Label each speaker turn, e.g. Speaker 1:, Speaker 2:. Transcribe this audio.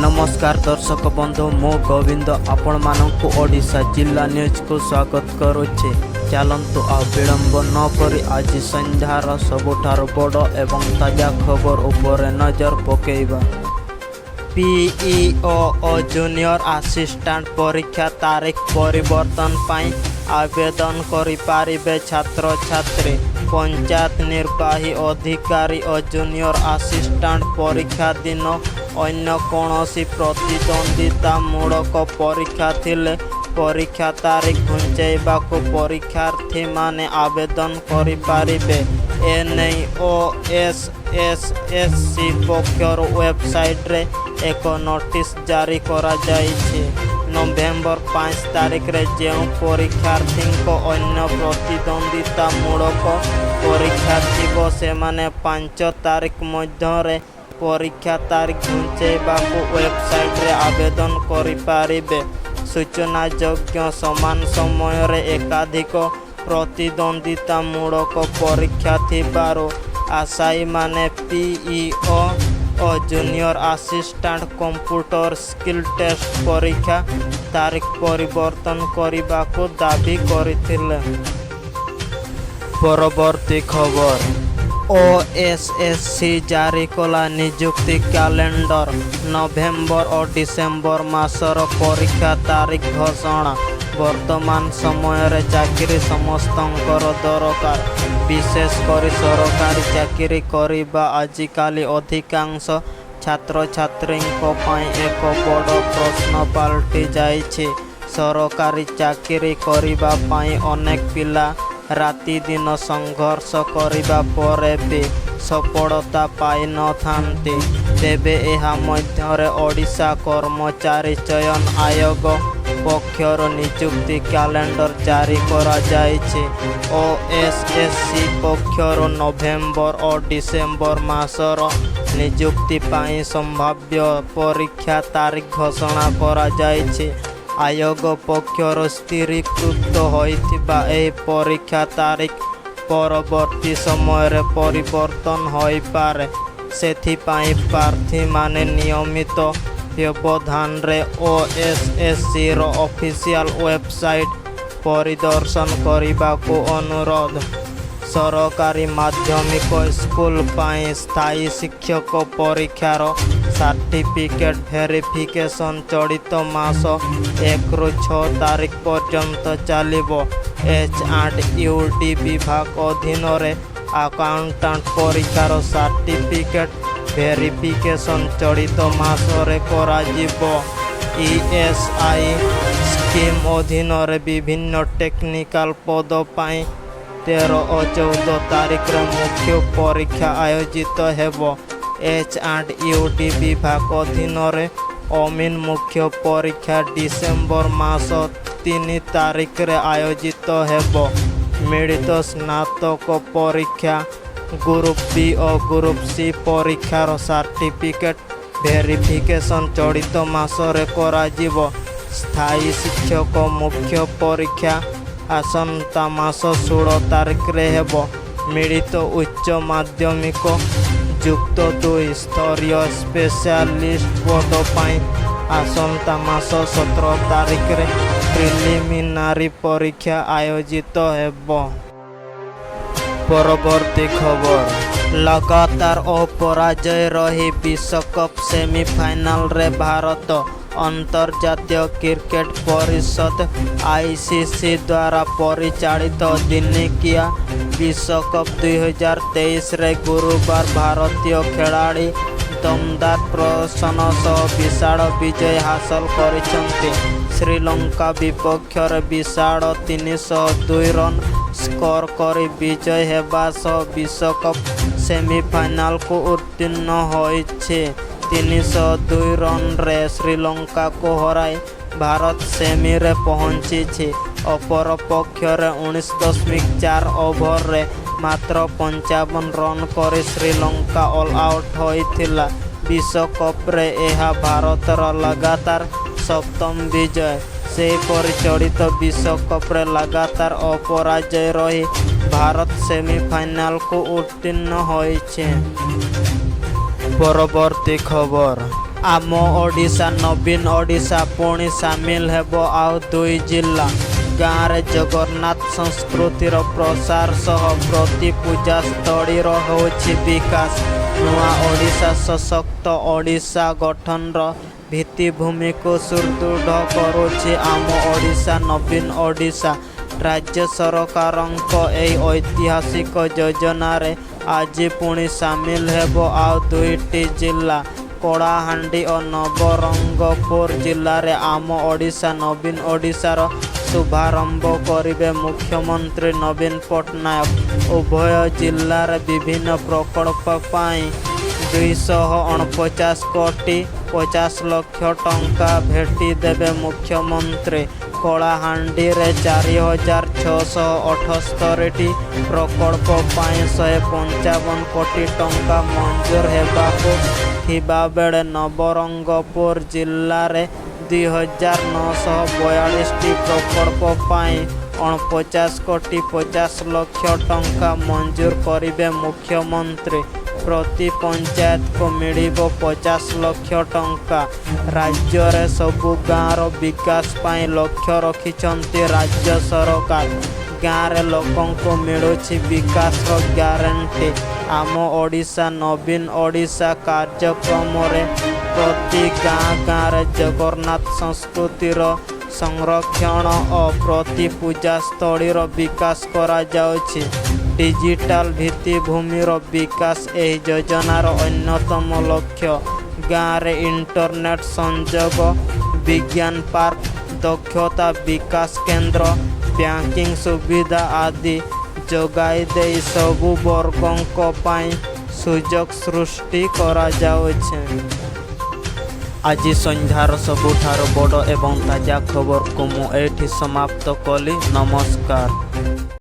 Speaker 1: नमस्कार दर्शक बंधु मो गोविंद आपण मानकु ओडिशा जिला न्यूज को स्वागत करुचे। चलतु आ विलंब न करी आज संध्यार सबुठार बड़ एवं ताजा खबर उपरे नजर पकेइबा। पीईओ और जूनियर असिस्टेंट परीक्षा तारीख परिवर्तन पाई आवेदन करि पारिबे छात्र छात्री। पंचायत निर्वाही अधिकारी और जूनियर असिस्टेंट परीक्षा दिन अन्य कौनसी प्रतिद्वंदितामूलक परीक्षा थिले परीक्षा तारीख घुंचाइबाकु परीक्षार्थी माने आवेदन करि पारिबे। एने ओएसएसएससी पक्षर वेबसाइट रे एक नोटिस जारी करा जाइछे। नवेम्बर 5 तारीख रे जेउ परीक्षार्थी को अन्य प्रतिद्वंदितामूलक परीक्षा थिबो सेमाने 5 तारीख मध्य परीक्षा तारीख घुंचाइबाकु वेबसाइट रे आवेदन करि पारिबे। सूचना योग्य समान समय रे एकाधिक प्रतिद्वंदितामूलक परीक्षा थिबारु आशायी माने पीईओ और junior assistant computer skill test परीक्षा तारीख परिवर्तन करने दाबी करथिले। परवर्ती खबर ओएसएससी जारी कला नियुक्ति कैलेंडर। नवेम्बर और डिसेम्बर मासर परीक्षा तारीख घोषणा। वर्तमान समय रे चाकरी समस्तंकर दरकार। विशेषकर सरकारी चाकरी करिबा आजिकाली अधिकांश छात्र छात्री एक बड़ प्रश्न पलटि जाइछे। सरकारी चाकरी करिबा पाई अनेक पिला राति दिन संघर्ष करिबा परे भी सफलता पाई न थांती। तेबे एहा मध्यरे ओडिशा कर्मचारी चयन आयोग पक्षर नियुक्ति कैलेंडर जारी करा जाइछे। ओएसएससी पक्षर नवेम्बर और डिसेम्बर मासर नियुक्ति पाई संभाव्य परीक्षा तारीख घोषणा करा जाइछे। आयोग पक्षर स्थिरीकृत होइथिबा एही परीक्षा तारीख परवर्ती समय रे परिवर्तन होई पारे। सेथिपाई प्रार्थी माने नियमित व्यवधान रे ओएसएससी रो ऑफिशियल वेबसाइट परिदर्शन करिबाको अनुरोध। सरकारी माध्यमिक स्कूल पाई स्थायी शिक्षक परीक्षार सर्टिफिकेट वेरिफिकेशन चलित मास 1 ରୁ 6 तारीख पर्यंत चलिबो। एचआरयूडी विभाग अधीन रे अकाउंटेंट परीक्षार सर्टिफिकेट वेरिफिकेशन चलित मास रे कराजिबो। ईएसआई स्कीम अधीन रे विभिन्न टेक्निकल पद पाई 13 और 14 तारीख रे मुख्य परीक्षा आयोजित हेबो। एचआरयूडी विभाग अधीन रे अमीन मुख्य परीक्षा डिसेम्बर मास 3 तारीख रे आयोजित हेबो। मिलित स्नातक परीक्षा ग्रुप बी और ग्रुप सी परीक्षार सर्टिफिकेट वेरिफिकेशन चलित मास रे कराजिबो। स्थायी शिक्षक मुख्य परीक्षा आसंता मास 16 तारीख रे हेबो। मिलित उच्च माध्यमिक युक्त 2 स्तरीय स्पेशलिस्ट पद पाई आसंता मास 17 तारीख रे प्रिलिमिनारी परीक्षा आयोजित हेबो। परवर्ती खबर लगातार अपराजय रही विश्वकप सेमीफाइनल रे भारत। अंतर्जातीय क्रिकेट परिषद आईसीसी द्वारा परिचालित दिनिकिया विश्वकप 2023 रे गुरुवार भारतीय खिलाड़ी दमदार प्रदर्शन सह विशाल विजय हासिल करिसेंति। श्रीलंका विपक्ष विशाल 302 रन स्कोर करी विजय हेबा सह विश्वकप सेमीफाइनल को उत्तीर्ण होइछे। 302 रन रे श्रीलंका को हराई भारत सेमी रे पहुंची। अपर पक्ष 19.4 ओवर रे मात्र 55 रन करे श्रीलंका ऑल आउट होइथिला। विश्वकप रे एहा भारतर लगातार सप्तम विजय। से परिचालित विश्वकप रे लगातार अपराजय रही भारत सेमीफाइनल को उत्तीर्ण होइछे। परवर्ती खबर आम ओडिशा नवीन ओडिशा पुणी सामिल हेब आउ 2 जिला गाँव रे जगन्नाथ संस्कृतिर प्रसार सह प्रति पूजा स्थलीर होछि विकास। नुआ ओडिशा सशक्त ओडिशा गठनर भित्तिभूमि को सुदृढ़ करुछि आम ओडिशा नवीन ओडिशा। राज्य सरकारଙ୍କ ଏହି ऐतिहासिक योजना रे आज पुणी सामिल हेब आउ 2टी जिला कलाहांडी और नवरंगपुर जिले में आम ओडिशा नवीन ओडिशार शुभारंभ करिवे मुख्यमंत्री नवीन पट्टनायक। उभय जिलार विभिन्न प्रकल्प पाई 249 कोटी 50 लाख टंका भेटी देवे मुख्यमंत्री। कलाहांडी रे 4678 प्रकल्प पाई 155 कोटी टंका मंजूर हेबाको थिबा बेले नवरंगपुर जिल्ला रे 2942 प्रकल्प पाई 49 कोटी 50 लाख टंका मंजूर करिवे मुख्यमंत्री। प्रति पंचायत को मिलिबो 50 लाख टंका। राज्य रे सबु गाँव विकास पाई लक्ष्य रखिछंती राज्य सरकार। गाँव रे लोकं को मिलुछि विकास रो ग्यारंटी। आम ओडिशा नवीन ओडिशा कार्यक्रम रे प्रति गाँव रे जगन्नाथ संस्कृतिर संरक्षण और प्रति पूजा स्थलीर विकास करा जाउछि। डिजिटल भित्तिभूमिर विकास एही योजनार अन्यतम लक्ष्य। गाँव रे इंटरनेट संजोग विज्ञान पार्क दक्षता विकास केंद्र बैंकिंग सुविधा आदि जोगाई दे सबु वर्गों पाई सुजोग सृष्टि करा जाउछि। आज संध्यार सबुठार बड़ एवं ताजा खबर को मु एठी समाप्त कली। नमस्कार।